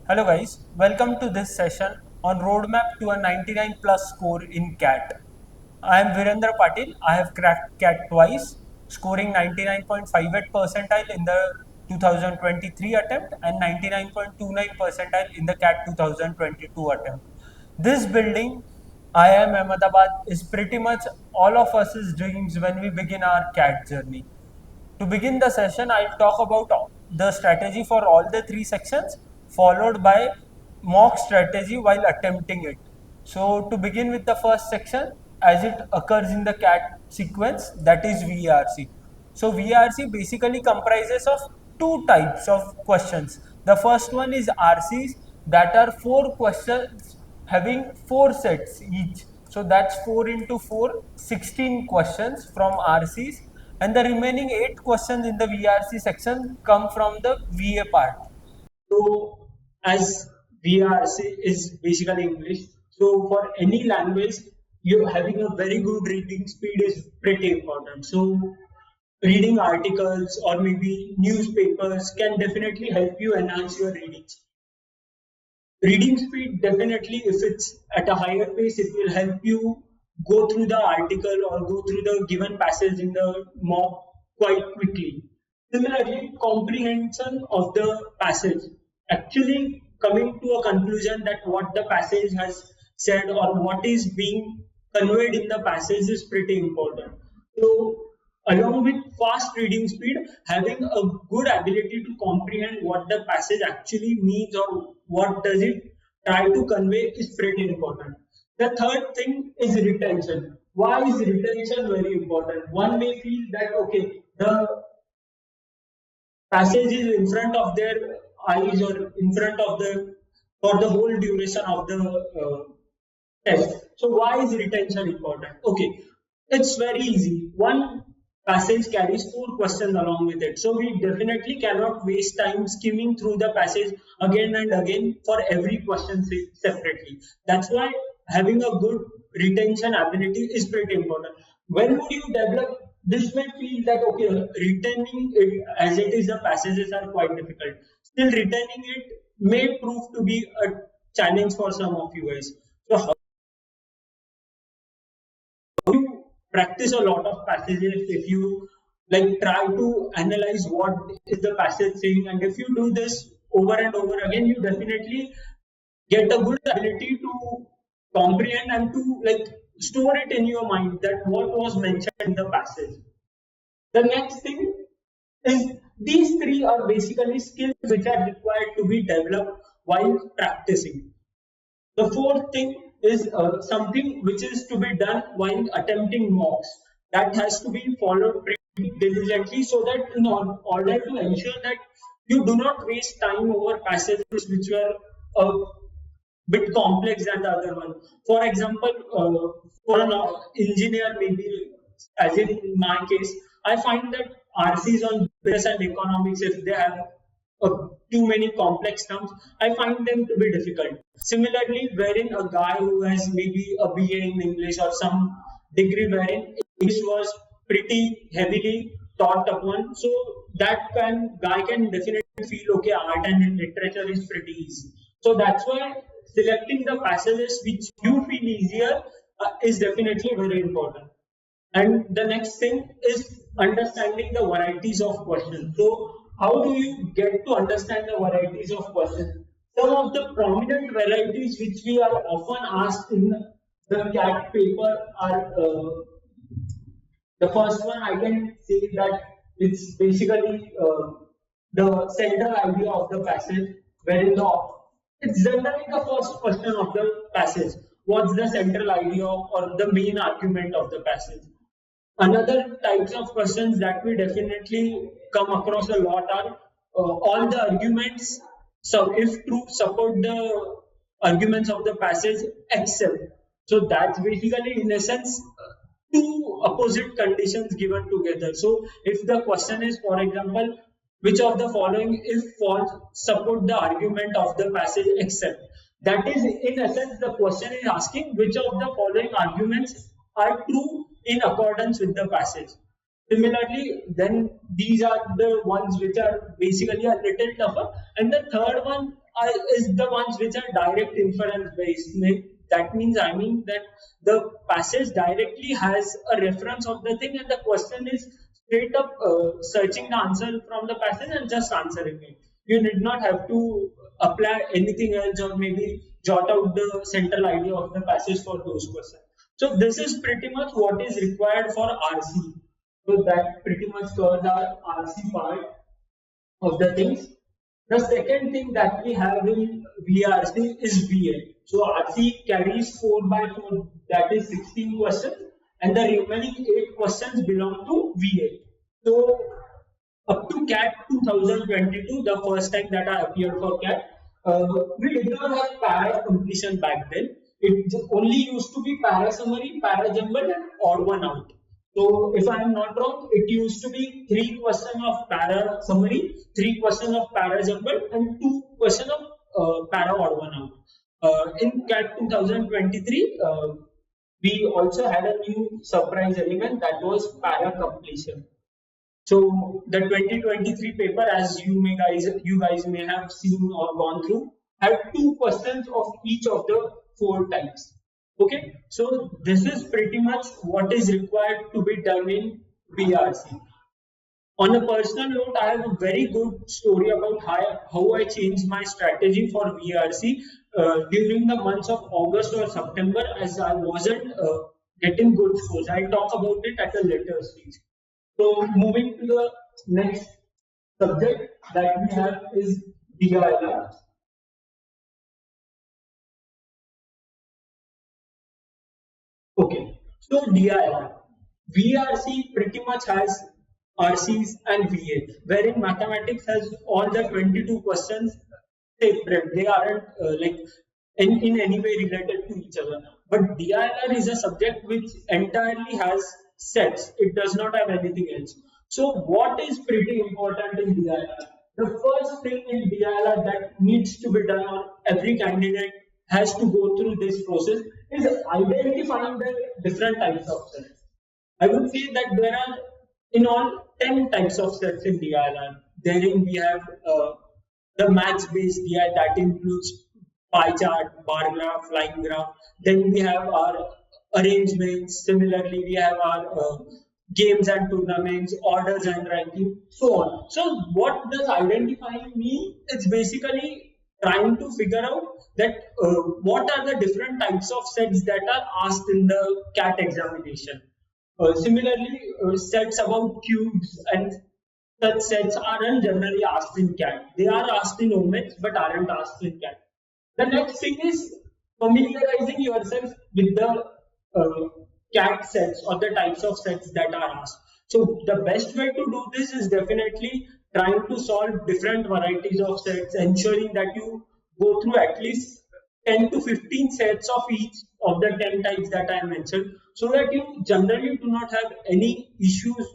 Hello guys, welcome to this session on roadmap to a 99 plus score in CAT. I am Virendra Patil. I have cracked CAT twice, scoring 99.58 percentile in the 2023 attempt and 99.29 percentile in the CAT 2022 attempt. This building, IIM Ahmedabad, is pretty much all of us' dreams when we begin our CAT journey. To begin the session, I'll talk about the strategy for all the three sections, followed by mock strategy while attempting it. So, to begin with the first section, as it occurs in the CAT sequence, that is VRC. So, VRC basically comprises of two types of questions. The first one is RCs, that are four questions having four sets each. So that's 4 into 4, 16 questions from RCs, and the remaining 8 questions in the VRC section come from the VA part. So, as VRC is basically English, so for any language, you having a very good reading speed is pretty important. So, reading articles or maybe newspapers can definitely help you enhance your reading. Reading speed definitely, if it's at a higher pace, it will help you go through the article or go through the given passage in the mock quite quickly. Similarly, comprehension of the passage, actually coming to a conclusion that what the passage has said or what is being conveyed in the passage is pretty important. So, along with fast reading speed, having a good ability to comprehend what the passage actually means or what does it try to convey is pretty important. The third thing is retention. Why is retention very important? One may feel that okay, the passage is in front of their eyes or in front of the for the whole duration of the test. So why is retention important? Okay, it's very easy. One passage carries four questions along with it. So we definitely cannot waste time skimming through the passage again and again for every question separately. That's why having a good retention ability is pretty important. When would you develop this? May feel that okay, retaining it as it is, the passages are quite difficult. Still, retaining it may prove to be a challenge for some of you guys. So, how you practice a lot of passages, if you like try to analyze what is the passage saying, and if you do this over and over again, you definitely get a good ability to comprehend and to like store it in your mind that what was mentioned in the passage. The next thing is these three are basically skills which are required to be developed while practicing. The fourth thing is something which is to be done while attempting mocks. That has to be followed pretty diligently so that in order to ensure that you do not waste time over passages which were bit complex than the other one. For example, for an engineer, maybe as in my case, I find that RCs on business and economics, if they have too many complex terms, I find them to be difficult. Similarly, wherein a guy who has maybe a BA in English or some degree wherein English was pretty heavily taught upon, so that guy can definitely feel okay, art and literature is pretty easy. So that's why selecting the passages which you feel easier is definitely very important. And the next thing is understanding the varieties of questions. So, how do you get to understand the varieties of questions? Some of the prominent varieties which we are often asked in the CAT paper are the first one. I can say that it's basically the central idea of the passage, wherein it's generally the first question of the passage. What's the central idea or the main argument of the passage? Another types of questions that we definitely come across a lot are all the arguments. So, if true, support the arguments of the passage except. So that's basically in essence two opposite conditions given together. So if the question is, for example, which of the following if false support the argument of the passage except, that is in essence the question is asking which of the following arguments are true in accordance with the passage. Similarly, then these are the ones which are basically a little tougher. And the third one is the ones which are direct inference based. That means that the passage directly has a reference of the thing, and the question is straight up searching the answer from the passage and just answering it. You need not have to apply anything else or maybe jot out the central idea of the passage for those questions. So this is pretty much what is required for RC. So that pretty much covers our RC part of the things. The second thing that we have in VRC is VA. So RC carries 4 by 4, that is 16 questions, and the remaining 8 questions belong to VA. So up to CAT 2022, the first time that I appeared for CAT, we did not have para completion back then. It only used to be para summary, para jumble, and odd one out. So if I am not wrong, it used to be 3 questions of para summary, 3 questions of para jumble, and 2 questions of para odd one out. In CAT 2023, we also had a new surprise element, that was para completion. So the 2023 paper, as you guys may have seen or gone through, had 2 questions of each of the 4 types. Okay, so this is pretty much what is required to be done in VRC. On a personal note, I have a very good story about how I changed my strategy for VRC during the months of August or September, as I wasn't getting good scores. I'll talk about it at a later stage. So moving to the next subject that we have is DIR. Okay, so DIR. VRC pretty much has RCs and VA, wherein mathematics has all the 22 questions separate. They aren't in any way related to each other. But DIR is a subject which entirely has sets. It does not have anything else. So what is pretty important in DIR? The first thing in DIR that needs to be done, or every candidate has to go through this process, is identifying the different types of sets. I would say that there are in all 10 types of sets in DIR. Therein we have the maths-based DIR that includes pie chart, bar graph, line graph. Then we have our arrangements. Similarly, we have our games and tournaments, orders and ranking, so on. So what does identifying mean? It's basically trying to figure out that what are the different types of sets that are asked in the CAT examination. Similarly, sets about cubes and such sets aren't generally asked in CAT. They are asked in OMEX but aren't asked in CAT. The next thing is familiarizing yourself with the CAT sets or the types of sets that are asked. So the best way to do this is definitely trying to solve different varieties of sets, ensuring that you go through at least 10 to 15 sets of each of the 10 types that I mentioned, so that you generally do not have any issues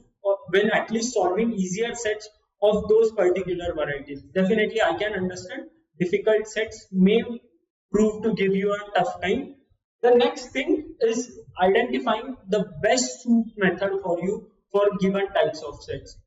when at least solving easier sets of those particular varieties. Definitely, I can understand difficult sets may prove to give you a tough time. The next thing is identifying the best suit method for you for given types of sets.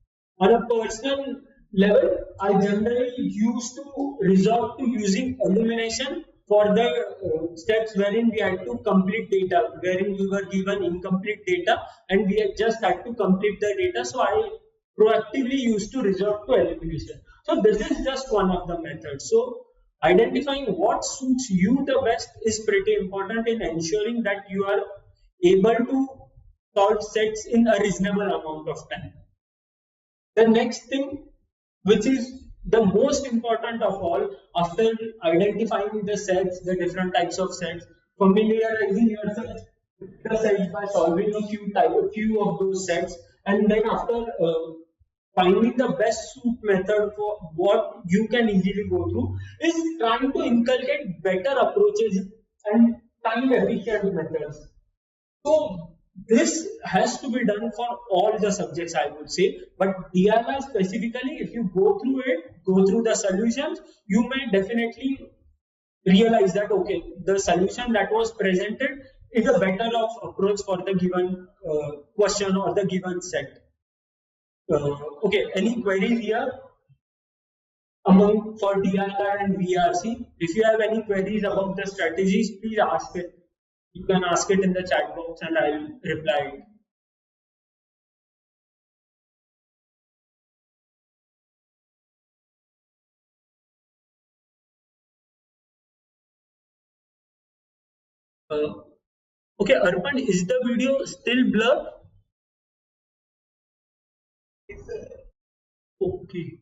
On a personal level, I generally used to resort to using elimination for the steps wherein we had to complete data, wherein we were given incomplete data and we just had to complete the data. So I proactively used to resort to elimination. So this is just one of the methods. So identifying what suits you the best is pretty important in ensuring that you are able to solve sets in a reasonable amount of time. The next thing, which is the most important of all, after identifying the sets, the different types of sets, familiarizing yourself with the sets by solving a few of those sets, and then after finding the best suit method for what you can easily go through, is trying to inculcate better approaches and time efficient methods. So this has to be done for all the subjects, I would say, but DIY specifically, if you go through the solutions, you may definitely realize that okay, the solution that was presented is a better of approach for the given question or the given set. Okay, any queries here? among for DIR and VRC. If you have any queries about the strategies, please ask it. You can ask it in the chat box and I'll reply it. Uh, okay, Arpan, is the video still blurred? Okay.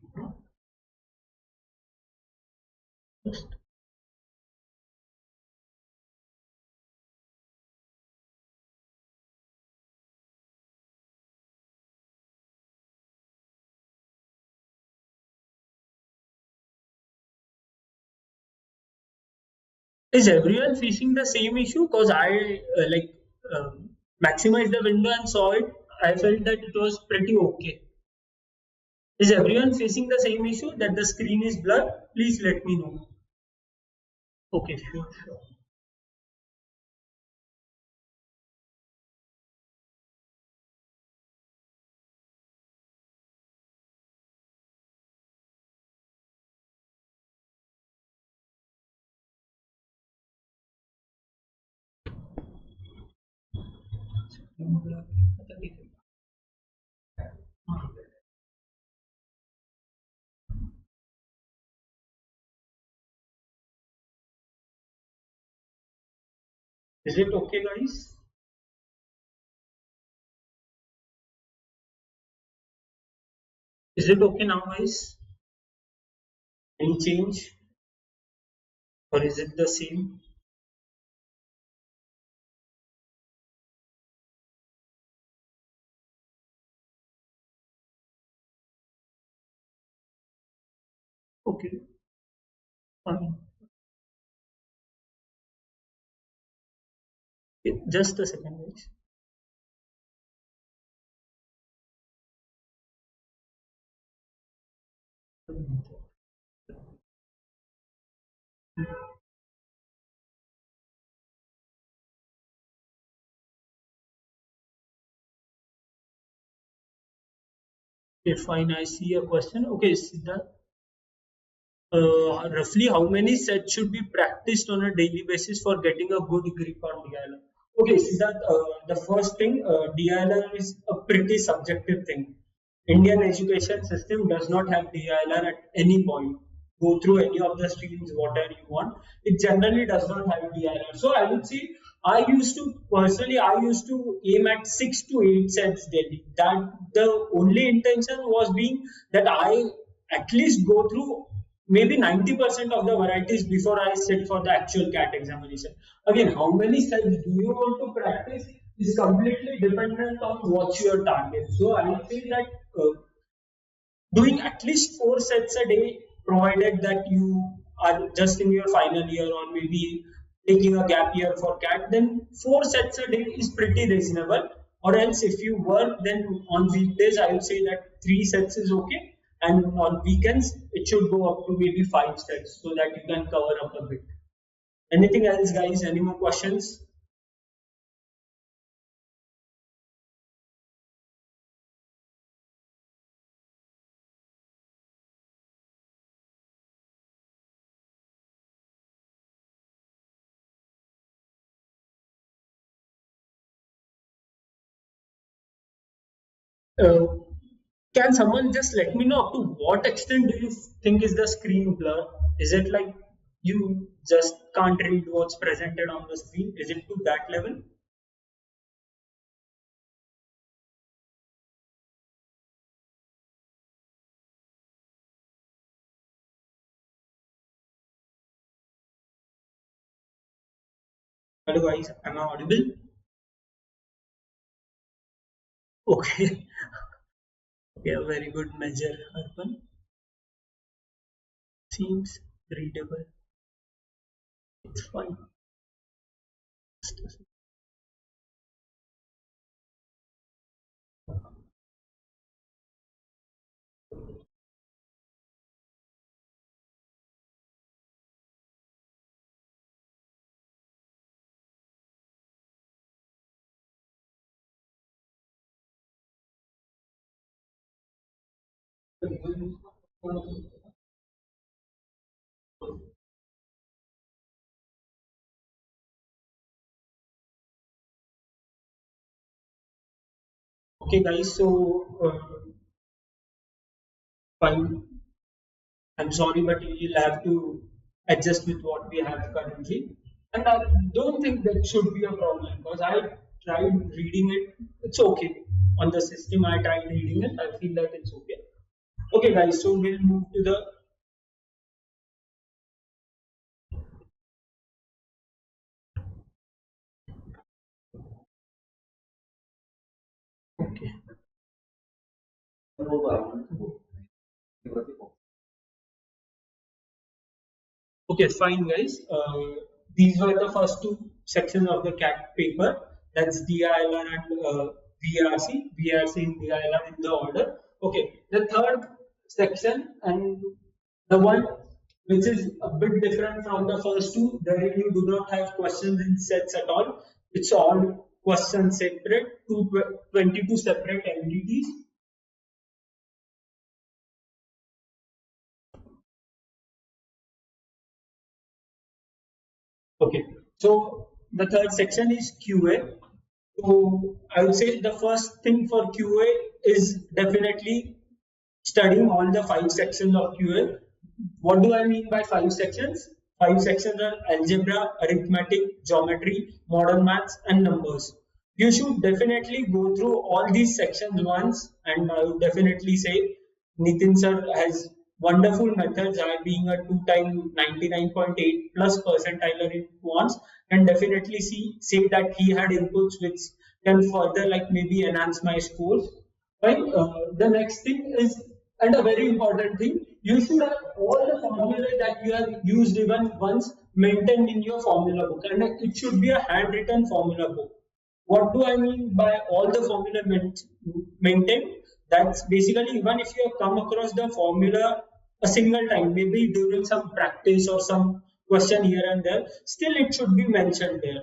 Is everyone facing the same issue? Because I maximized the window and saw it. I felt that it was pretty okay. Is everyone facing the same issue that the screen is blurred? Please let me know. Okay, sure, sure. Is it okay, guys? Is it okay now, guys? Any change? Or is it the same? Okay, fine. Just a second, guys. Okay, fine. I see a question. Okay, Siddharth. Roughly how many sets should be practiced on a daily basis for getting a good grip on DILR? Okay, Siddharth, the first thing, DILR is a pretty subjective thing. Indian education system does not have DILR at any point. Go through any of the streams, whatever you want. It generally does not have DILR. So I would say I used to aim at 6 to 8 sets daily. That the only intention was being that I at least go through maybe 90% of the varieties before I sit for the actual CAT examination. Again, how many sets do you want to practice is completely dependent on what's your target. So I would say that doing at least 4 sets a day, provided that you are just in your final year or maybe taking a gap year for CAT, then 4 sets a day is pretty reasonable. Or else, if you work, then on weekdays, I would say that 3 sets is okay. And on weekends, it should go up to maybe 5 sets so that you can cover up a bit. Anything else, guys? Any more questions? Uh, can someone just let me know up to what extent do you think is the screen blur? Is it like you just can't read what's presented on the screen? Is it to that level? Hello guys, am I audible? Okay, okay, a very good measure, Arpan. Seems readable. It's fine. Okay, guys. So, fine. I'm sorry, but you'll have to adjust with what we have currently. And I don't think that should be a problem because I tried reading it. It's okay. On the system, I tried reading it. I feel that it's okay. Okay, guys. So we'll move to the. Okay. Okay, fine, guys. These were the first two sections of the CAT paper. That's DILR and VRC. VRC and DILR in the order. Okay, the third section and the one which is a bit different from the first two, there you do not have questions in sets at all. It's all questions separate, 22 separate entities. Okay, so the third section is QA. So I would say the first thing for QA is definitely studying all the five sections of QA. What do I mean by five sections? Five sections are algebra, arithmetic, geometry, modern maths, and numbers. You should definitely go through all these sections once, and I would definitely say Nitin sir has wonderful methods. I being a two-time 99.8 plus percentile in quants, and definitely say that he had inputs which can further like maybe enhance my scores. Right. The next thing is, and a very important thing, you should have all the formula that you have used even once maintained in your formula book, and it should be a handwritten formula book. What do I mean by all the formula maintained? That's basically even if you have come across the formula a single time, maybe during some practice or some question here and there, still it should be mentioned there.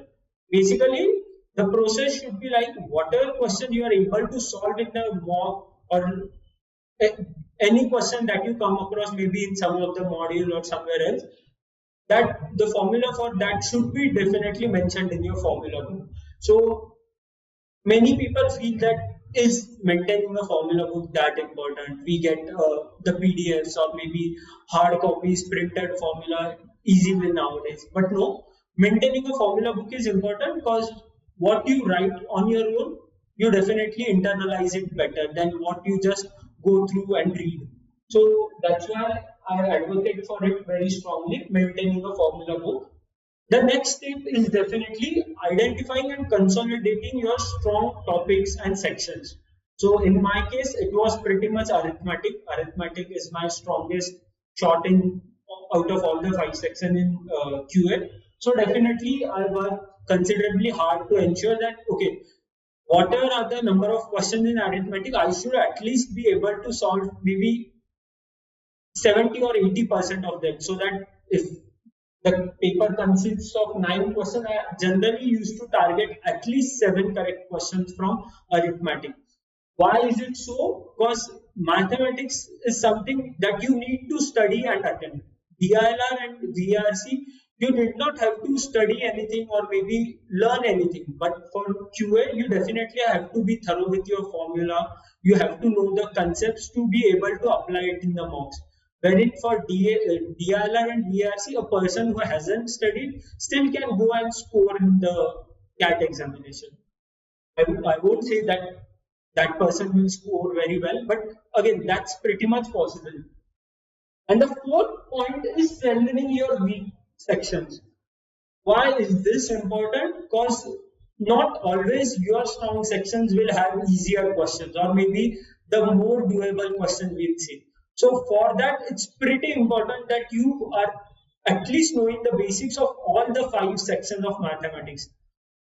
Basically, the process should be like whatever question you are able to solve in the mock or any question that you come across maybe in some of the module or somewhere else, that the formula for that should be definitely mentioned in your formula book. So many people feel that is maintaining a formula book that important. We get the PDFs or maybe hard copies printed formula easily nowadays, but no, maintaining a formula book is important because what you write on your own, you definitely internalize it better than what you just go through and read. So that's why I advocate for it very strongly, maintaining a formula book. The next step is definitely identifying and consolidating your strong topics and sections. So in my case, it was pretty much arithmetic. Arithmetic is my strongest shot in out of all the five sections in QA. So definitely, I worked considerably hard to ensure that okay, whatever are the number of questions in arithmetic, I should at least be able to solve maybe 70 or 80% of them, so that if the paper consists of 9 questions, I generally used to target at least 7 correct questions from arithmetic. Why is it so? Because mathematics is something that you need to study and attend. DILR and VRC, you did not have to study anything or maybe learn anything. But for QA, you definitely have to be thorough with your formula. You have to know the concepts to be able to apply it in the mocks. Wherein for DILR and VRC, a person who hasn't studied still can go and score in the CAT examination. I won't say that that person will score very well, but again, that's pretty much possible. And the fourth point is strengthening your weak sections. Why is this important? Because not always your strong sections will have easier questions, or maybe the more doable question we'll see. So for that, it's pretty important that you are at least knowing the basics of all the five sections of mathematics.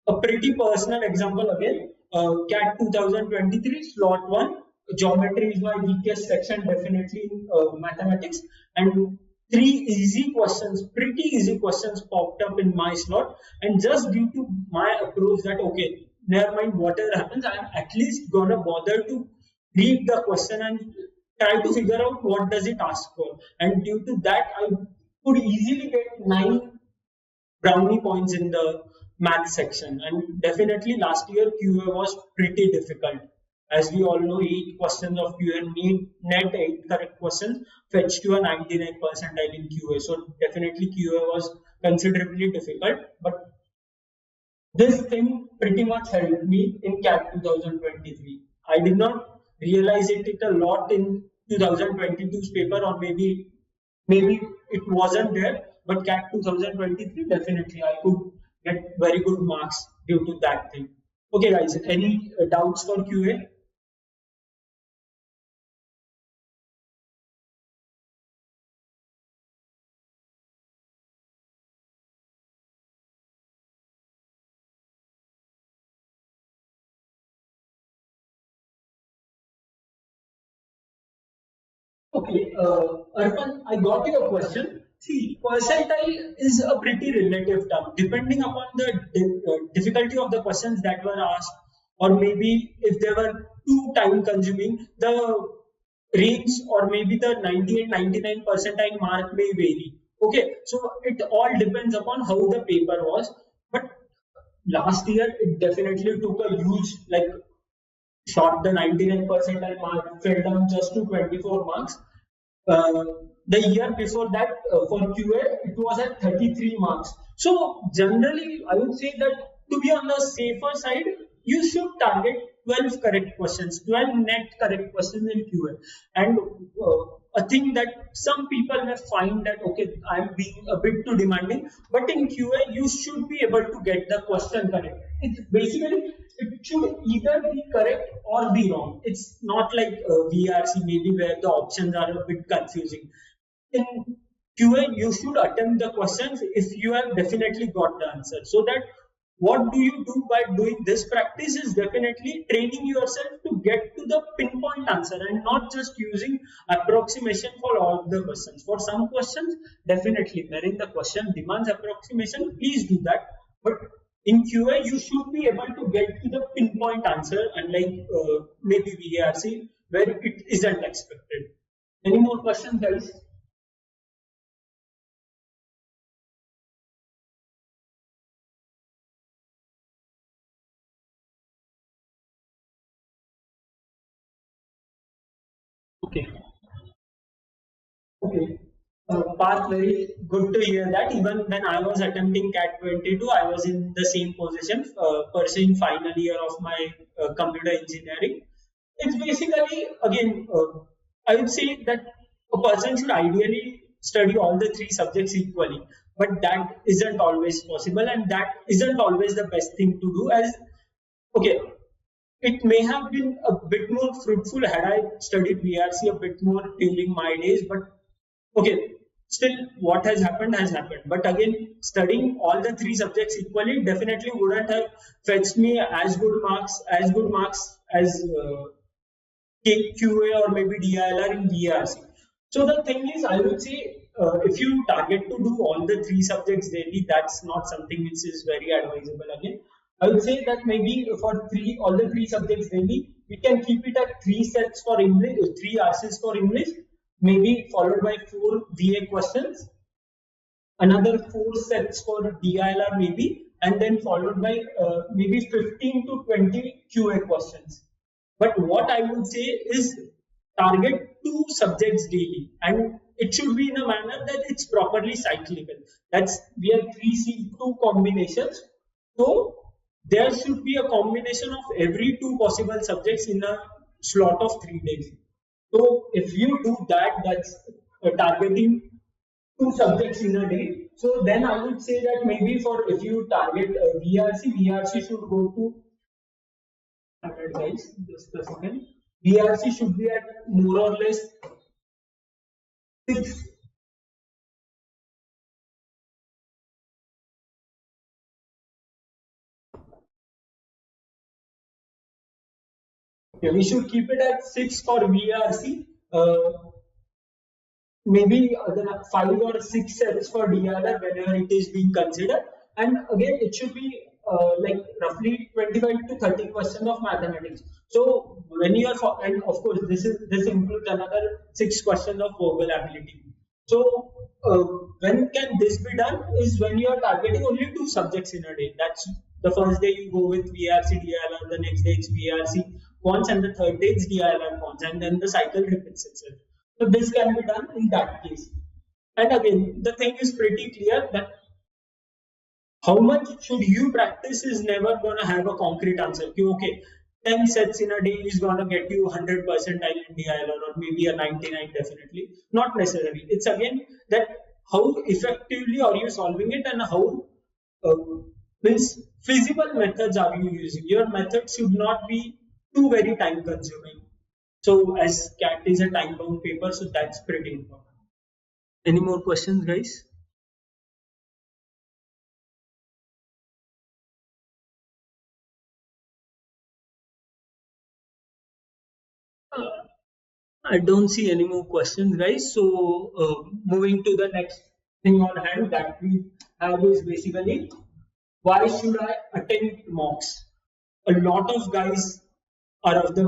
A pretty personal example again, CAT 2023 slot 1, geometry is my weakest section definitely in mathematics, and three easy questions, pretty easy questions popped up in my slot, and just due to my approach that okay, never mind whatever happens, I'm at least gonna bother to read the question and try to figure out what does it ask for, and due to that I could easily get 9 brownie points in the math section. And definitely last year QA was pretty difficult. As we all know, 8 questions of QA need net 8 correct questions fetched to a 99 percentile in QA. So definitely QA was considerably difficult, but this thing pretty much helped me in CAT 2023. I did not realize it a lot in 2022's paper, or maybe it wasn't there, but CAT 2023 definitely I could get very good marks due to that thing. Okay, guys, any doubts for QA? Okay, Arpan, I got your question. See, percentile is a pretty relative term, depending upon the difficulty of the questions that were asked, or maybe if they were too time consuming, the range or maybe the 90 and 99 percentile mark may vary. Okay, so it all depends upon how the paper was. But last year, it definitely took a huge, like, shot the 99 percentile mark, fell down just to 24 marks. Uh, the year before that, for QA, it was at 33 marks. So generally, I would say that to be on the safer side, you should target 12 correct questions, 12 net correct questions in QA. And a thing that some people may find that, okay, I'm being a bit too demanding, but in QA, you should be able to get the question correct. It's basically, it should either be correct or be wrong. It's not like VRC, maybe where the options are a bit confusing. In QA, you should attempt the questions if you have definitely got the answer. So that what do you do by doing this practice is definitely training yourself to get to the pinpoint answer and not just using approximation for all the questions. For some questions, definitely wherein the question demands approximation, please do that. But in QA, you should be able to get to the pinpoint answer, unlike maybe VARC, where it isn't expected. Any more questions, guys? Okay. Okay. Parth, very good to hear that. Even when I was attempting CAT 22, I was in the same position, pursuing final year of my computer engineering. It's basically, again, I would say that a person should ideally study all the three subjects equally, but that isn't always possible, and that isn't always the best thing to do. As okay, it may have been a bit more fruitful had I studied VRC a bit more during my days, but okay, still what has happened has happened. But again, studying all the three subjects equally definitely wouldn't have fetched me as good marks as QA or maybe DILR in VRC. So the thing is, I would say if you target to do all the three subjects daily, that's not something which is very advisable. Again, I would say that maybe for all the three subjects daily, we can keep it at three sets for English, three RCs for English, maybe followed by four VA questions, another four sets for DILR maybe, and then followed by maybe 15 to 20 QA questions. But what I would say is target two subjects daily, and it should be in a manner that it's properly cyclical. That's we have three two combinations, so there should be a combination of every two possible subjects in a slot of 3 days. So if you do that, that's targeting two subjects in a day. So then I would say that maybe for if you target VRC should go to 100 guys. Just a second. VRC should be at more or less 6. Okay, we should keep it at 6 for VRC. Maybe 5 or 6 sets for DLR whenever it is being considered. And again, it should be like roughly 25 to 30 questions of mathematics. So when you are, and of course, this includes another 6 questions of verbal ability. So when can this be done is when you are targeting only 2 subjects in a day. That's the first day you go with VRC DLR, the next day it's VRC. points, and the third day it's DILR points, and then the cycle repeats itself. So this can be done in that case. And again, the thing is pretty clear that how much should you practice is never going to have a concrete answer. Okay, 10 sets in a day is going to get you 100% time in DILR or maybe a 99 definitely. Not necessary. It's again that how effectively are you solving it and how uh, means feasible methods are you using. Your method should not be too very time consuming. So as CAT is a time bound paper, so that's pretty important. Any more questions, guys? I don't see any more questions, guys. So, moving to the next thing on hand that we have is basically why should I attend mocks? A lot of guys are of the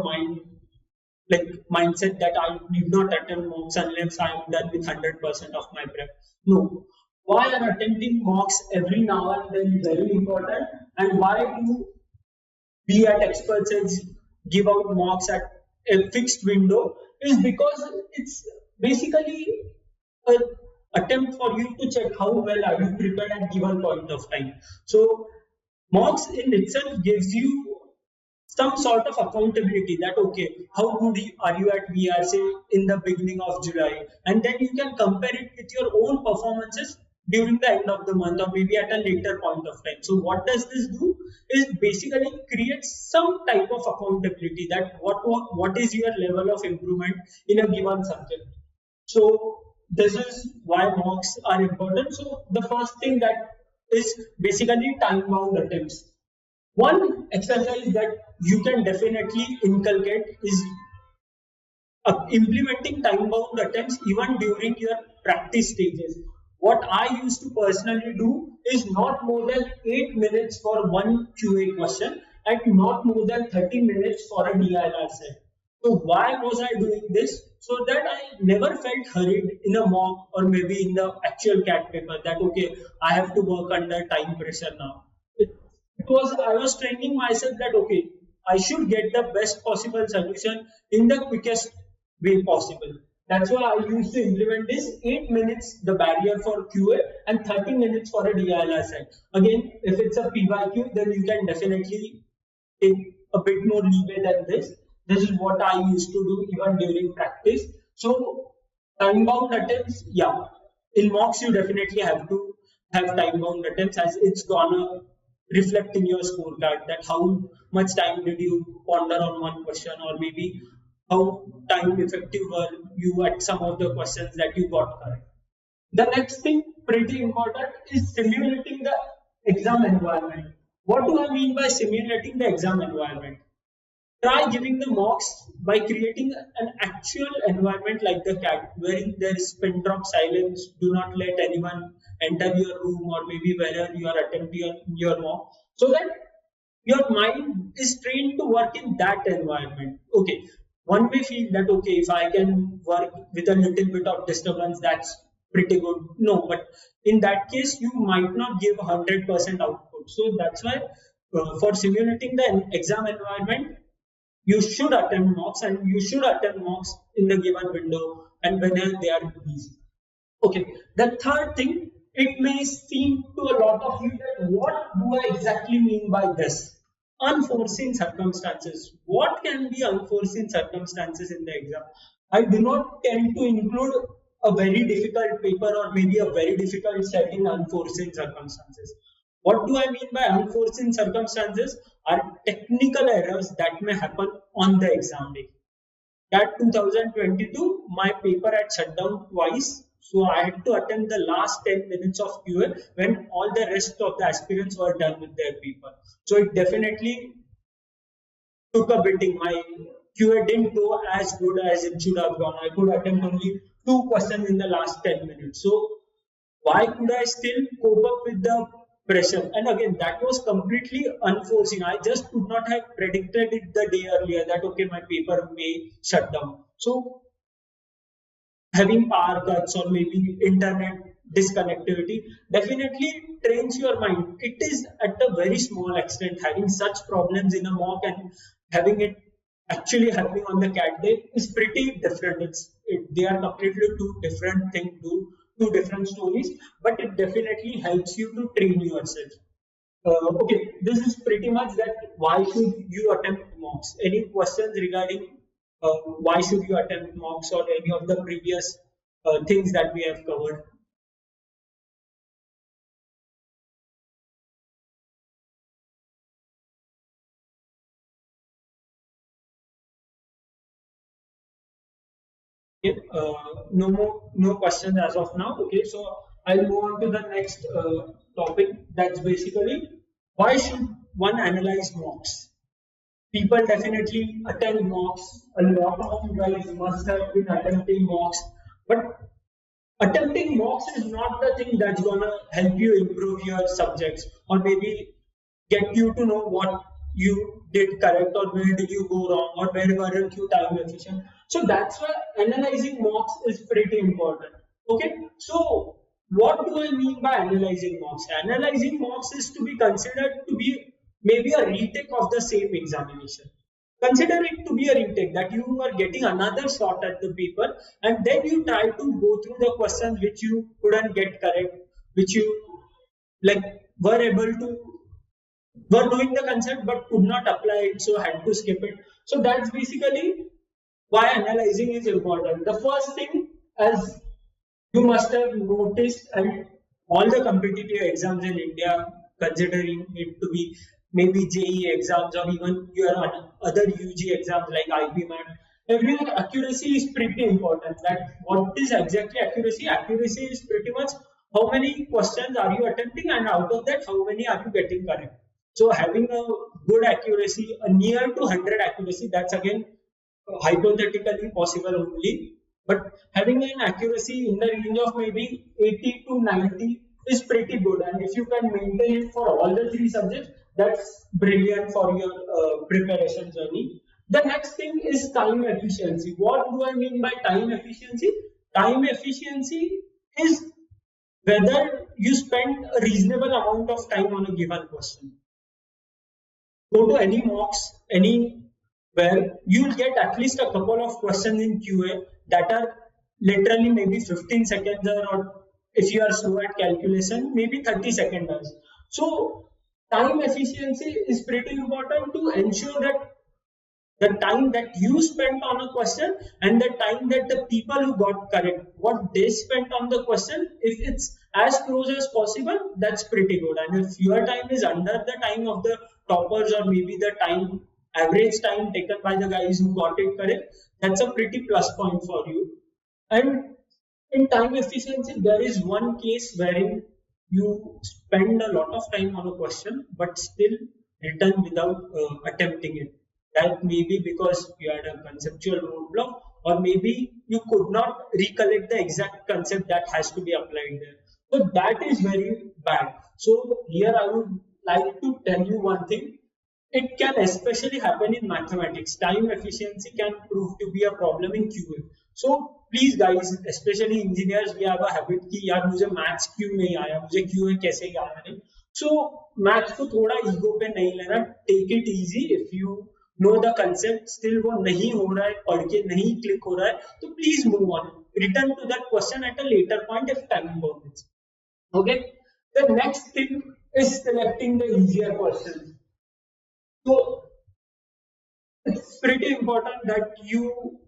mindset that I need not attend mocks unless I am done with 100% of my prep. No. Why I'm attending mocks every now and then is very important, and why do we at ExpertsEdge give out mocks at a fixed window is because it's basically an attempt for you to check how well are you prepared at given point of time. So mocks in itself gives you some sort of accountability that okay, how good are you at VRC in the beginning of July, and then you can compare it with your own performances during the end of the month or maybe at a later point of time. So what does this do is basically creates some type of accountability that what is your level of improvement in a given subject. So this is why mocks are important. So the first thing that is basically time bound attempts. One exercise that you can definitely inculcate is implementing time bound attempts even during your practice stages. What I used to personally do is not more than 8 minutes for one QA question and not more than 30 minutes for a DIR set. So why was I doing this? So that I never felt hurried in a mock or maybe in the actual CAT paper that okay, I have to work under time pressure now. Because I was training myself that okay, I should get the best possible solution in the quickest way possible. That's why I used to implement this 8 minutes the barrier for QA and 30 minutes for a DILR set. Again, if it's a PYQ, then you can definitely take a bit more leeway than this. This is what I used to do even during practice. So time bound attempts, yeah. In mocks, you definitely have to have time bound attempts as it's gonna reflect in your scorecard that how much time did you ponder on one question or maybe how time effective were you at some of the questions that you got correct. The next thing pretty important is simulating the exam environment. What do I mean by simulating the exam environment? Try giving the mocks by creating an actual environment like the CAT, wherein there is pin drop silence. Do not let anyone enter your room or maybe wherever you are attempting your mock, so that your mind is trained to work in that environment. Okay, one may feel that okay, if I can work with a little bit of disturbance, that's pretty good. No, but in that case, you might not give 100% output. So that's why for simulating the exam environment, you should attempt mocks and you should attempt mocks in the given window and whenever they are easy. Okay, the third thing, it may seem to a lot of you that what do I exactly mean by this? Unforeseen circumstances. What can be unforeseen circumstances in the exam? I do not tend to include a very difficult paper or maybe a very difficult set in unforeseen circumstances. What do I mean by unforeseen circumstances? Are technical errors that may happen on the exam day. That 2022, my paper had shut down twice. So I had to attend the last 10 minutes of QA when all the rest of the aspirants were done with their paper. So it definitely took a beating. My QA didn't go as good as it should have gone. I could attempt only two questions in the last 10 minutes. So why could I still cope up with the pressure? And again, that was completely unforeseen. I just could not have predicted it the day earlier that okay, my paper may shut down. So having power cuts or maybe internet disconnectivity definitely trains your mind. It is at a very small extent having such problems in a mock and having it actually happening on the CAT day is pretty different. They are completely two different things, two different stories, but it definitely helps you to train yourself. Okay, this is pretty much that. Why should you attempt mocks? Any questions regarding why should you attempt mocks or any of the previous things that we have covered? Okay, no questions as of now. Okay, so I'll move on to the next topic. That's basically why should one analyze mocks? People definitely attend mocks. A lot of you guys must have been attempting mocks, but attempting mocks is not the thing that's gonna help you improve your subjects or maybe get you to know what you did correct or where did you go wrong or where weren't you time efficient. So that's why analyzing mocks is pretty important. Okay, so what do I mean by analyzing mocks? Analyzing mocks is to be considered to be maybe a retake of the same examination. Consider it to be a retake that you are getting another shot at the paper and then you try to go through the questions which you couldn't get correct, which you like were able to were knowing the concept but could not apply it, so had to skip it. So that's basically why analyzing is important. The first thing, as you must have noticed, and all the competitive exams in India, considering it to be maybe JEE exams or even your other UG exams like IPMAT, everywhere accuracy is pretty important. That what is exactly accuracy? Accuracy is pretty much how many questions are you attempting, and out of that, how many are you getting correct. So having a good accuracy, a near to 100 accuracy, that's again hypothetically possible only. But having an accuracy in the range of maybe 80 to 90 is pretty good. And if you can maintain it for all the three subjects, that's brilliant for your preparation journey. The next thing is time efficiency. What do I mean by time efficiency? Time efficiency is whether you spend a reasonable amount of time on a given question. Go to any mocks, anywhere, you'll get at least a couple of questions in QA that are literally maybe 15 seconds or if you are slow at calculation, maybe 30 seconds. So time efficiency is pretty important to ensure that the time that you spent on a question and the time that the people who got correct, what they spent on the question, if it's as close as possible, that's pretty good. And if your time is under the time of the toppers or maybe the time average time taken by the guys who got it correct, that's a pretty plus point for you. And in time efficiency, there is one case wherein you spend a lot of time on a question but still return without attempting it. That may be because you had a conceptual roadblock, or maybe you could not recollect the exact concept that has to be applied there. So that is very bad. So here I would like to tell you one thing. It can especially happen in mathematics. Time efficiency can prove to be a problem in QA. So please guys, especially engineers, we have a habit कि यार मुझे maths क्यों नहीं आया, मुझे QA कैसे ही आया नहीं. So maths को थोड़ा ego पे नहीं लेना. Take it easy. If you know the concept, still वो नहीं हो रहा है, पढ़ के नहीं click हो रहा है, तो please move on. Return to that question at a later point if time permits. Okay. The next thing is selecting the easier questions. So it's pretty important that you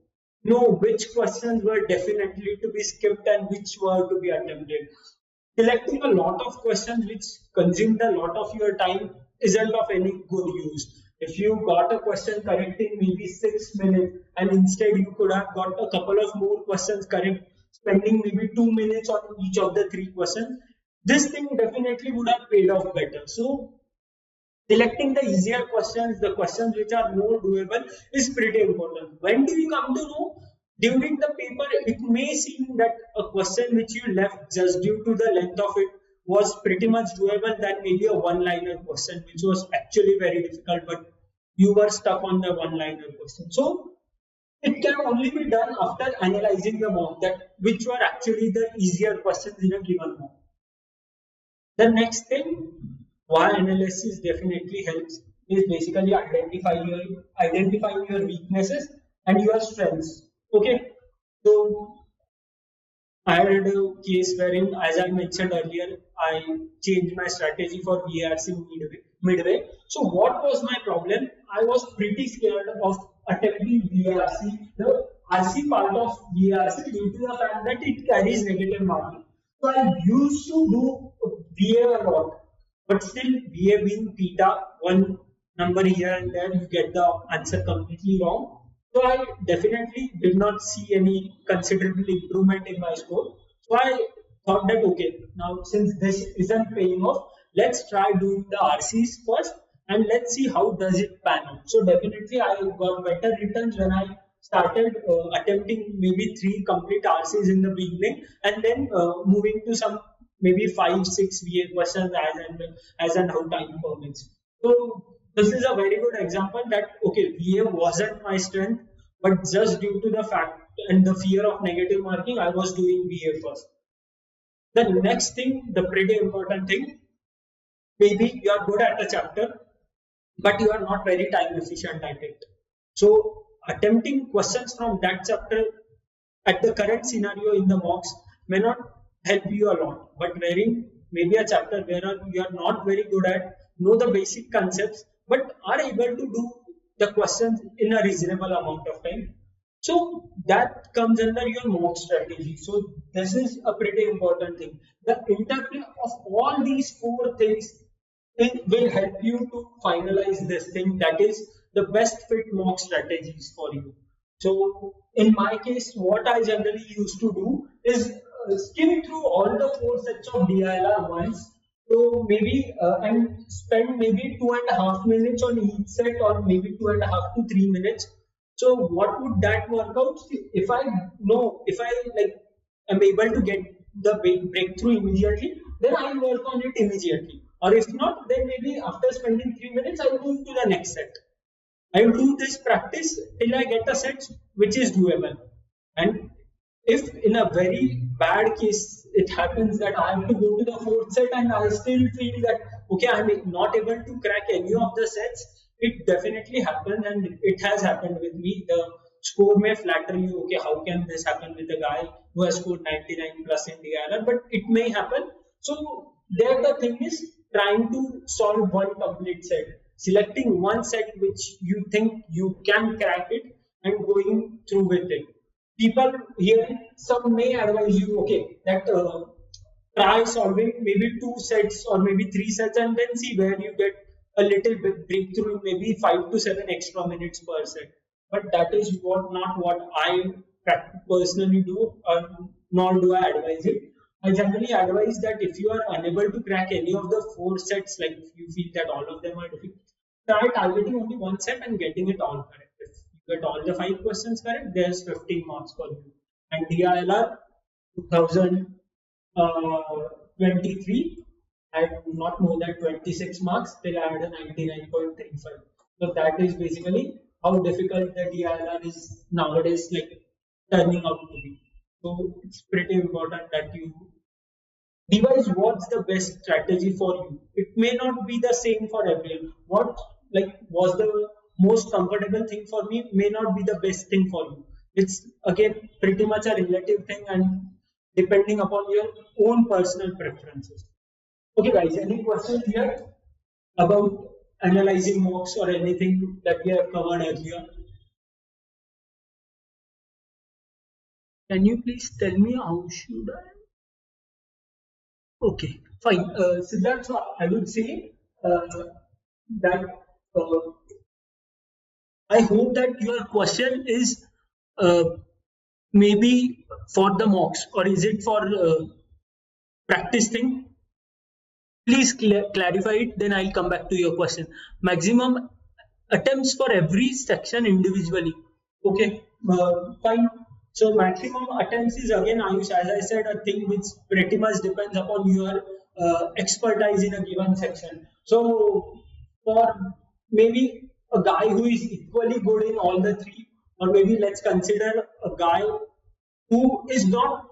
know which questions were definitely to be skipped and which were to be attempted. Selecting a lot of questions which consumed a lot of your time isn't of any good use. If you got a question correct in maybe 6 minutes and instead you could have got a couple of more questions correct, spending maybe 2 minutes on each of the three questions, this thing definitely would have paid off better. So selecting the easier questions, the questions which are more doable, is pretty important. When do you come to know? During the paper, it may seem that a question which you left just due to the length of it was pretty much doable than maybe a one-liner question, which was actually very difficult, but you were stuck on the one-liner question. So it can only be done after analyzing the mock, that which were actually the easier questions in a given mock. The next thing, why analysis definitely helps is basically identifying your weaknesses and your strengths. Okay, so I had a case wherein, as I mentioned earlier, I changed my strategy for VRC midway. So, what was my problem? I was pretty scared of attempting VRC, the RC part of VRC, due to the fact that it carries negative marking. So, I used to do VA a lot, but still, VA being theta, one number here and there, you get the answer completely wrong. So I definitely did not see any considerable improvement in my score. So I thought that okay, now since this isn't paying off, let's try doing the RCs first and let's see how does it pan out. So definitely I got better returns when I started attempting maybe three complete RCs in the beginning and then moving to some maybe 5, 6 VA questions as and how time permits. So this is a very good example that okay, VA wasn't my strength, but just due to the fact and the fear of negative marking, I was doing VA first. The next thing, the pretty important thing, maybe you are good at a chapter, but you are not very time efficient at it. So attempting questions from that chapter at the current scenario in the mocks may not help you a lot, but wherein maybe a chapter where you are not very good at, know the basic concepts, but are able to do the questions in a reasonable amount of time. So that comes under your mock strategy. So this is a pretty important thing. The interplay of all these four things it will help you to finalize this thing that is the best fit mock strategies for you. So in my case, what I generally used to do is skim through all the four sets of DILR once. So maybe and spend maybe 2.5 minutes on each set, or maybe 2.5 to 3 minutes. So what would that work out? If I know, if I like am able to get the breakthrough immediately, then I will work on it immediately. Or if not, then maybe after spending 3 minutes, I will move to the next set. I will do this practice till I get a set which is doable. And if in a very bad case it happens that I have to go to the fourth set and I still feel that okay, I'm not able to crack any of the sets, it definitely happens and it has happened with me. The score may flatter you, okay, how can this happen with a guy who has scored 99 plus in DIR? But it may happen. So there the thing is trying to solve one complete set, selecting one set which you think you can crack it and going through with it. People here, some may advise you, okay, that try solving maybe two sets or maybe three sets and then see where you get a little bit breakthrough, maybe 5 to 7 extra minutes per set. But that is not what I personally do, nor do I advise it. I generally advise that if you are unable to crack any of the four sets, like if you feel that all of them are difficult, try targeting only one set and getting it all correct. If you get all the 5 questions correct, there's 15 marks for you. And DILR 2023, I had not more than 26 marks till I had a 99.35. So that is basically how difficult the DILR is nowadays, like turning out to be. So it's pretty important that you devise what's the best strategy for you. It may not be the same for everyone. What like was the most comfortable thing for me may not be the best thing for you. It's again pretty much a relative thing and depending upon your own personal preferences. Okay, guys, any questions here about analyzing mocks or anything that we have covered earlier? Can you please tell me how should I? Okay, fine. Siddharth, so I would say that I hope that your question is uh, maybe for the mocks or is it for practice thing? Please clarify it, then I'll come back to your question. Maximum attempts for every section individually. Okay, fine. So maximum attempts is again, Ayush, as I said, a thing which pretty much depends upon your expertise in a given section. So for maybe a guy who is equally good in all the three, or maybe let's consider a guy who is not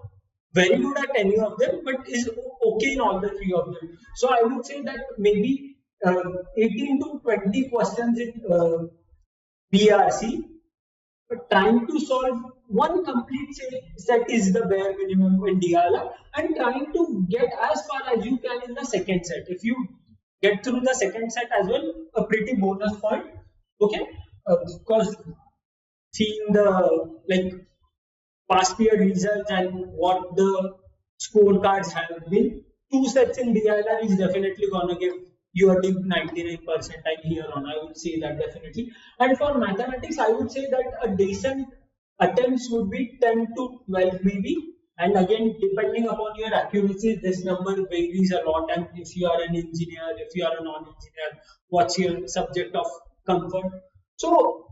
very good at any of them, but is okay in all the three of them. So I would say that maybe 18 to 20 questions in BRC, but trying to solve one complete set is the bare minimum in Diala, and trying to get as far as you can in the second set. If you get through the second set as well, a pretty bonus point. Okay, because seeing the like past year results and what the scorecards have been, two sets in DILR is definitely gonna give you a deep 99 percentile here on. I would say that definitely. And for mathematics, I would say that a decent attempts would be 10 to 12 maybe. And again, depending upon your accuracy, this number varies a lot. And if you are an engineer, if you are a non-engineer, what's your subject of comfort? So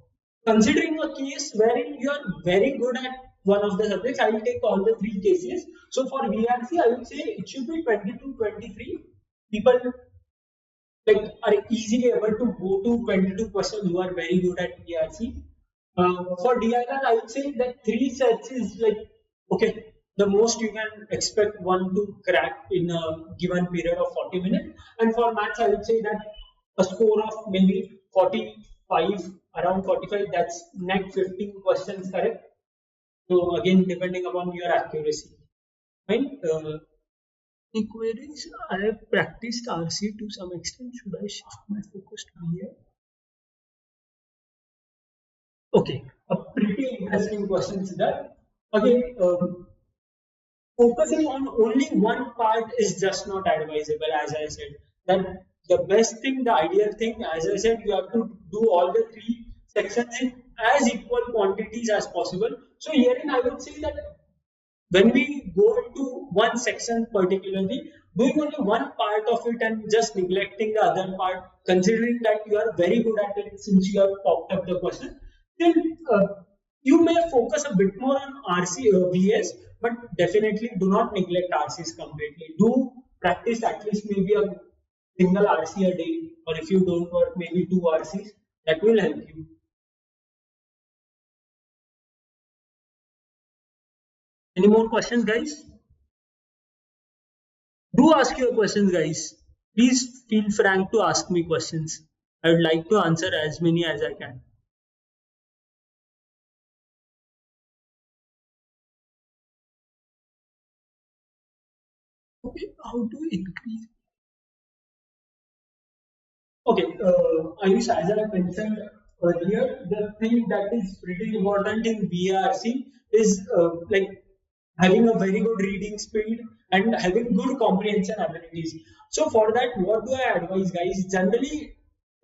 considering a case wherein you are very good at one of the subjects, I will take all the three cases. So for VRC, I would say it should be 20 to 23. People like are easily able to go to 22 persons who are very good at VRC. For DIR, I would say that three sets is like okay, the most you can expect one to crack in a given period of 40 minutes. And for maths, I would say that a score of maybe 45, around 45, that's net 15 questions correct. So again, depending upon your accuracy. Fine. Queries, I have practiced RC to some extent. Should I shift my focus to BA? Okay, a pretty interesting question, Siddharth. Again, focusing on only one part is just not advisable, as I said. That the best thing, the ideal thing, as I said, you have to do all the three sections in as equal quantities as possible. So herein, I would say that when we go into one section particularly, doing only one part of it and just neglecting the other part, considering that you are very good at it since you have popped up the question, then you may focus a bit more on RC VS, but definitely do not neglect RCs completely. Do practice at least maybe a single RC a day, or if you don't work, maybe two RCs. That will help you. Any more questions, guys? Do ask your questions, guys. Please feel frank to ask me questions. I would like to answer as many as I can. Okay, how to increase? Okay, Ayush, as I mentioned earlier, the thing that is pretty important in BRC is like having a very good reading speed and having good comprehension abilities. So for that, what do I advise, guys? Generally,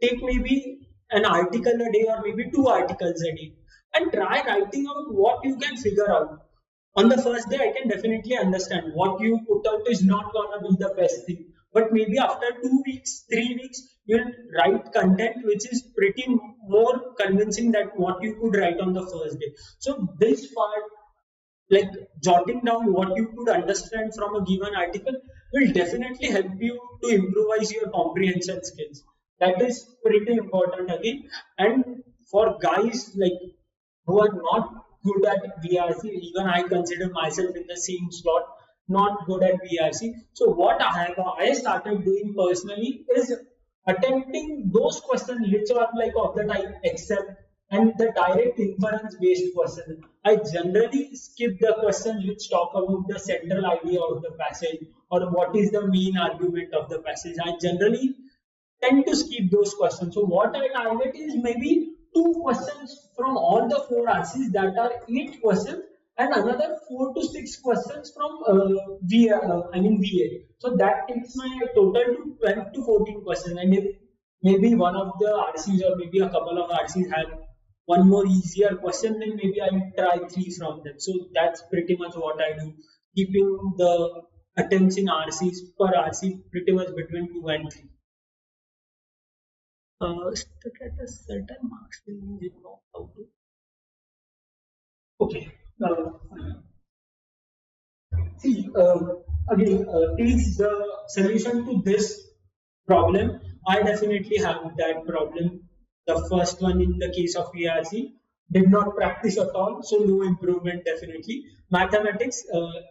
take maybe an article a day or maybe two articles a day and try writing out what you can figure out. On the first day, I can definitely understand what you put out is not gonna be the best thing. But maybe after 2 weeks, 3 weeks, you'll write content which is pretty more convincing that what you could write on the first day. So this part, like jotting down what you could understand from a given article, will definitely help you to improvise your comprehension skills. That is pretty important again. And for guys like who are not good at VRC, even I consider myself in the same slot, not good at VRC. So what I started doing personally is attempting those questions which are like of the type except and the direct inference based question. I generally skip the questions which talk about the central idea of the passage or what is the main argument of the passage. I generally tend to skip those questions. So what I target is maybe two questions from all the four RCs, that are 8 questions, and another 4 to 6 questions from VA. So that takes my total to 12 to 14 questions. And if maybe one of the RCs or maybe a couple of RCs have one more easier question, then maybe I'll try three from them. So that's pretty much what I do, keeping the attempts in RCs per RC pretty much between 2 and 3. Stuck at a certain marks, you did know how to. Okay. See, again, is the solution to this problem? I definitely have that problem. The first one in the case of VRC, did not practice at all, so no improvement definitely. Mathematics,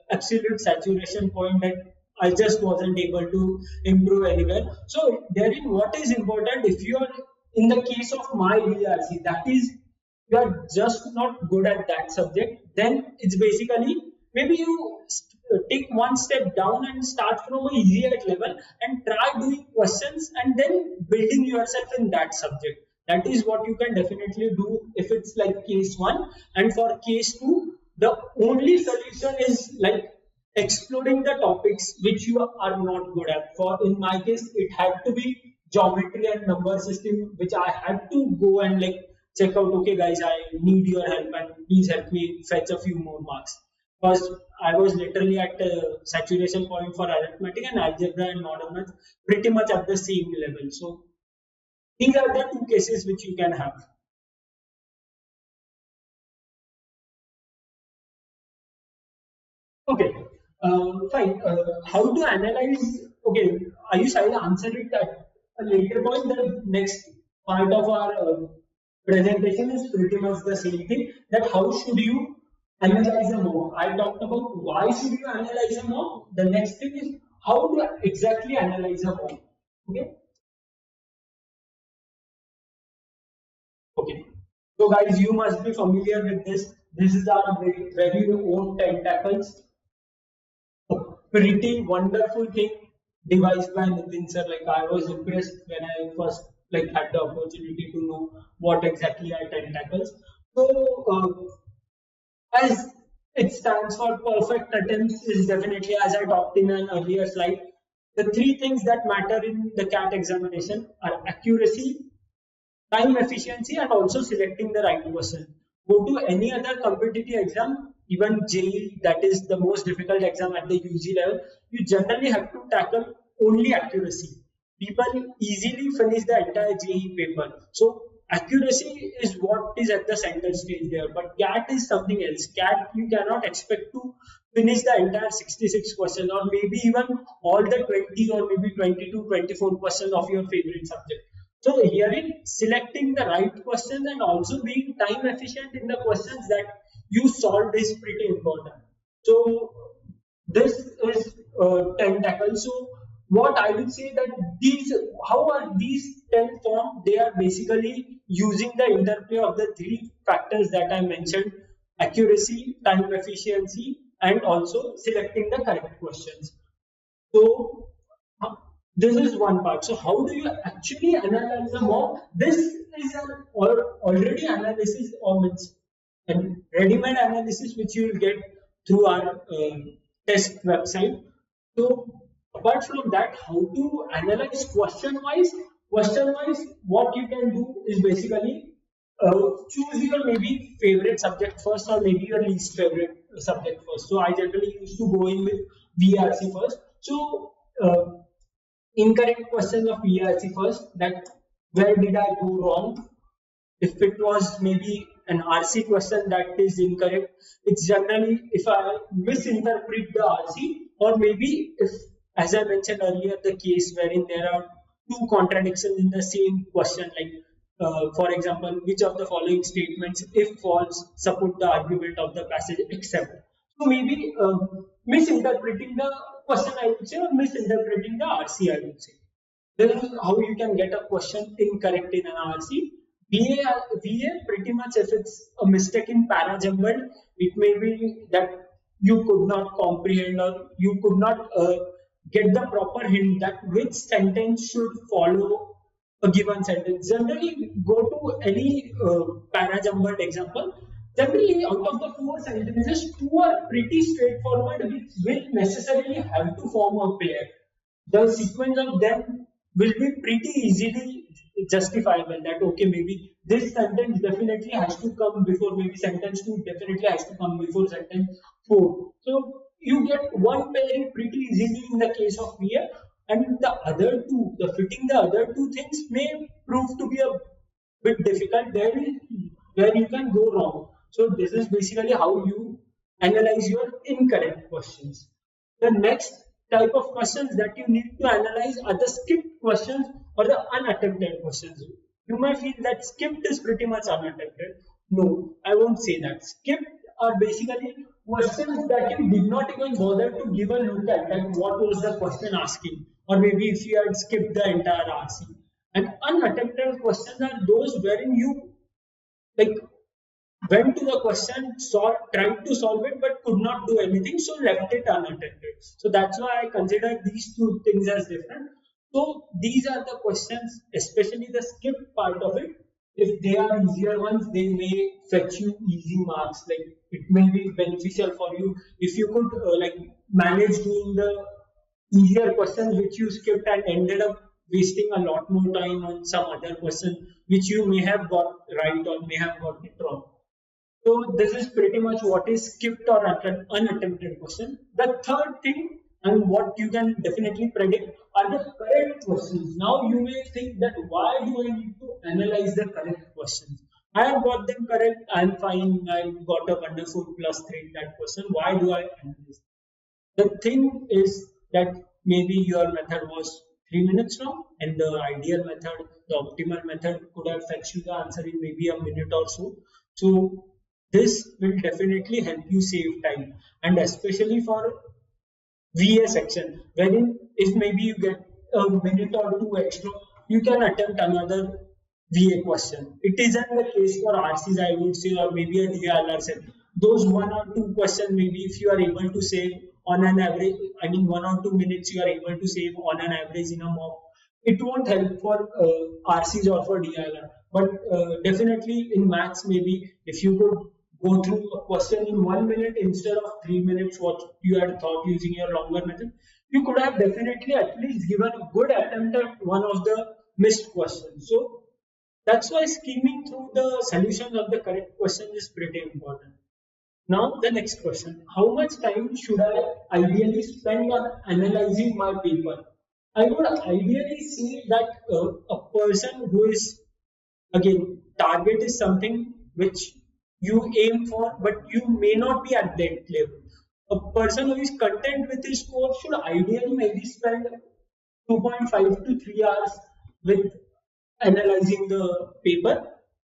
absolute saturation point that I just wasn't able to improve anywhere. So therein, what is important, if you are in the case of my VRC, that is you are just not good at that subject, then it's basically maybe you take one step down and start from an easier level and try doing questions and then building yourself in that subject. That is what you can definitely do if it's like case one. And for case two, the only solution is like exploring the topics which you are not good at. For in my case, it had to be geometry and number system, which I had to go and like check out. Okay, guys, I need your help and please help me fetch a few more marks. Because I was literally at a saturation point for arithmetic and algebra and modern math, pretty much at the same level. So these are the two cases which you can have. Okay, fine. How to analyze? Okay, are you trying to answer it at a later point? The next part of our presentation is pretty much the same thing. That how should you analyze a mock? I talked about why should you analyze a mock. The next thing is how to exactly analyze a mock. Okay. Okay. So guys, you must be familiar with this. This is our very own tentacles. Pretty wonderful thing devised by Nitin sir. Like I was impressed when I first like had the opportunity to know what exactly are tentacles. So as it stands for perfect attempts is definitely, as I talked in an earlier slide, the three things that matter in the CAT examination are accuracy, time efficiency, and also selecting the right person. Go to any other competitive exam, even JEE, that is the most difficult exam at the UG level, you generally have to tackle only accuracy. People easily finish the entire JEE paper. So accuracy is what is at the center stage there. But CAT is something else. CAT, you cannot expect to finish the entire 66 questions or maybe even all the 20 or maybe 22, 24 questions of your favorite subject. So herein, selecting the right questions and also being time efficient in the questions that you solved is pretty important. So this is tentacle. So what I would say that these, how are these 10 formed? They are basically using the interplay of the three factors that I mentioned: accuracy, time efficiency, and also selecting the correct questions. So this is one part. So how do you actually analyze a mock? This is an already analysis of its and ready-made analysis which you will get through our test website. So apart from that, how to analyze question-wise? Question-wise, what you can do is basically choose your maybe favorite subject first or maybe your least favorite subject first. So I generally used to go in with VRC first. So incorrect questions of VRC first, that where did I go wrong? If it was maybe an RC question that is incorrect, it's generally if I misinterpret the RC, or maybe if, as I mentioned earlier, the case wherein there are two contradictions in the same question, like for example, which of the following statements, if false, support the argument of the passage except. So maybe misinterpreting the question, I would say, or misinterpreting the RC, I would say. This is how you can get a question incorrect in an RC. VA pretty much if it's a mistake in parajumbled, it may be that you could not comprehend or you could not get the proper hint that which sentence should follow a given sentence. Generally, go to any parajumbled example. Generally, out of the four sentences, two are pretty straightforward, which will necessarily have to form a pair. The sequence of them will be pretty easily justifiable. That okay, maybe this sentence definitely has to come before maybe sentence 2 definitely has to come before sentence 4. So you get one pairing pretty easily in the case of VA, and the other two, the fitting the other two things may prove to be a bit difficult. There is where you can go wrong. So this is basically how you analyze your incorrect questions. The next type of questions that you need to analyze are the skipped questions or the unattempted questions. You might feel that skipped is pretty much unattempted. No, I won't say that. Skipped are basically questions that you did not even bother to give a look at, like what was the question asking, or maybe if you had skipped the entire RC. And unattempted questions are those wherein you like went to the question, tried to solve it, but could not do anything, so left it unattended. So that's why I consider these two things as different. So these are the questions, especially the skip part of it. If they are easier ones, they may fetch you easy marks. Like it may be beneficial for you if you could like manage doing the easier questions which you skipped and ended up wasting a lot more time on some other question which you may have got right or may have got it wrong. So this is pretty much what is skipped or unattempted question. The third thing and what you can definitely predict are the correct questions. Now you may think that why do I need to analyze the correct questions? I have got them correct. I'm fine. I got a wonderful +3 in that question. Why do I analyze? The thing is that maybe your method was 3 minutes long, and the ideal method, the optimal method, could have fetched you the answer in maybe a minute or so. So this will definitely help you save time, and especially for VA section, wherein if maybe you get a minute or two extra, you can attempt another VA question. It isn't the case for RCs, I would say, or maybe a DLR set. Those 1 or 2 questions, maybe if you are able to save on an average, I mean 1 or 2 minutes, you are able to save on an average in a mock. It won't help for RCs or for DLR, but definitely in maths, maybe if you could go through a question in 1 minute instead of 3 minutes, what you had thought using your longer method, you could have definitely at least given a good attempt at one of the missed questions. So that's why skimming through the solutions of the correct question is pretty important. Now, the next question: how much time should I ideally spend on analyzing my paper? I would ideally say that a person who is, again, target is something which you aim for, but you may not be at that level. A person who is content with his score should ideally maybe spend 2.5 to 3 hours with analyzing the paper.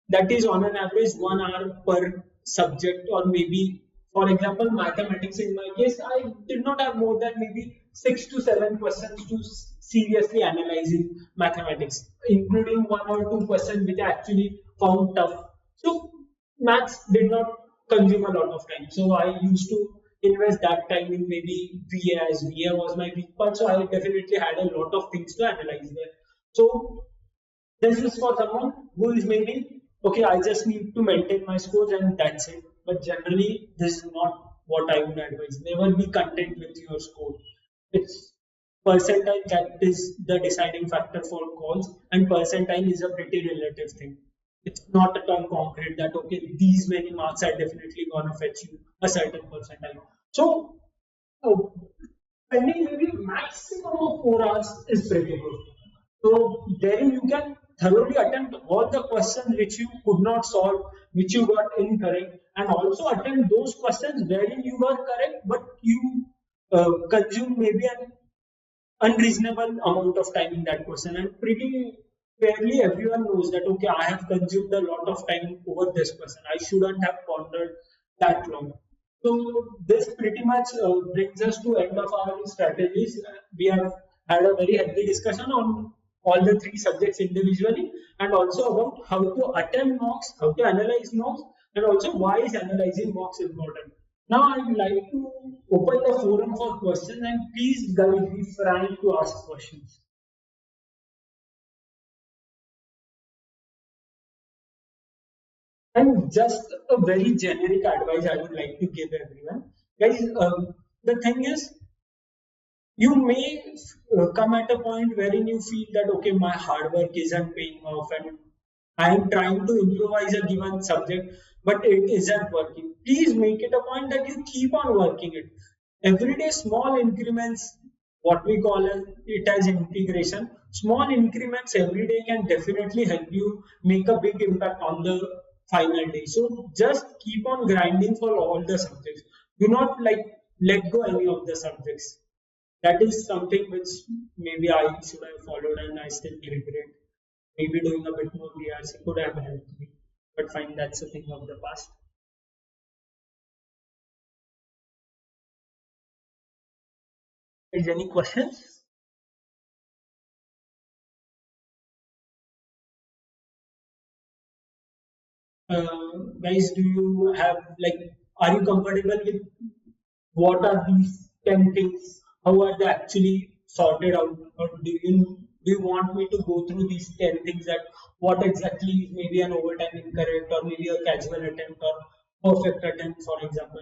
That is on an average 1 hour per subject, or maybe for example mathematics, in my case I did not have more than maybe 6 to 7 questions to seriously analyzing mathematics, including 1 or 2 questions which I actually found tough. So maths did not consume a lot of time, so I used to invest that time in maybe VA, as VA was my weak part, so I definitely had a lot of things to analyze there. So this is for someone who is maybe okay, I just need to maintain my scores and that's it. But generally, this is not what I would advise. Never be content with your score. It's percentile that is the deciding factor for calls, and percentile is a pretty relative thing. It's not at all concrete that okay, these many marks are definitely gonna fetch you a certain percentile. So, oh, spending maybe maximum of 4 hours is pretty good. So therein you can thoroughly attempt all the questions which you could not solve, which you got incorrect, and also attempt those questions wherein you were correct, but you consume maybe an unreasonable amount of time in that question. And pretty fairly everyone knows that okay, I have consumed a lot of time over this question. I shouldn't have pondered that long. So this pretty much brings us to end of our strategies. We have had a very healthy discussion on all the three subjects individually, and also about how to attempt mocks, how to analyze mocks, and also why is analyzing mocks important. Now I would like to open the forum for questions, and please guys be frank to ask questions. And just a very generic advice I would like to give everyone. Guys, the thing is, you may come at a point wherein you feel that okay, my hard work isn't paying off, and I am trying to improvise a given subject, but it isn't working. Please make it a point that you keep on working it. Every day small increments, what we call it as integration, small increments every day can definitely help you make a big impact on the final day. So just keep on grinding for all the subjects. Do not like let go any of the subjects. That is something which maybe I should have followed, and I still regret. Maybe doing a bit more BRC could have helped me. But fine, that's a thing of the past. Is any questions? Guys, do you have like, are you comfortable with what are these 10 things? How are they actually sorted out? Or do you want me to go through these 10 things, that what exactly is maybe an overtime incorrect or maybe a casual attempt or perfect attempt, for example?